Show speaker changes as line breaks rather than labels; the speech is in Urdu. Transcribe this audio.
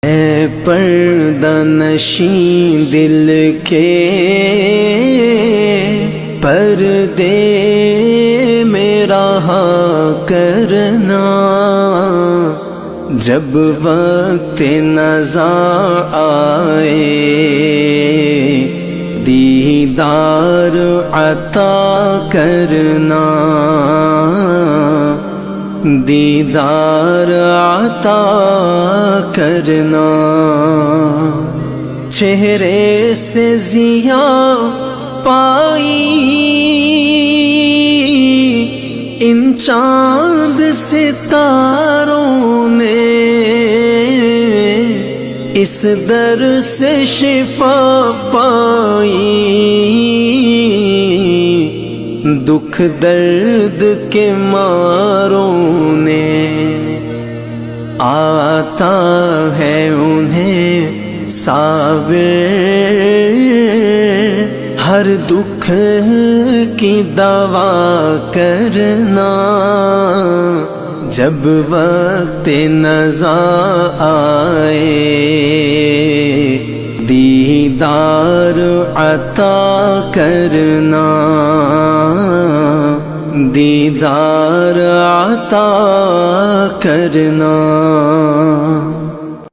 اے پردہ نشین دل کے پردے میں رہا کرنا، جب وقت نظر آئے دیدار عطا کرنا، دیدار عطا کرنا۔ چہرے سے ضیاء پائی ان چاند ستاروں نے، اس در سے شفا پائی دکھ درد کے ماروں نے۔ آتا ہے انہیں صابر ہر دکھ کی دوا کرنا، جب وقت نظر آئے دیدار عطا کرنا، دیدار عطا کرنا۔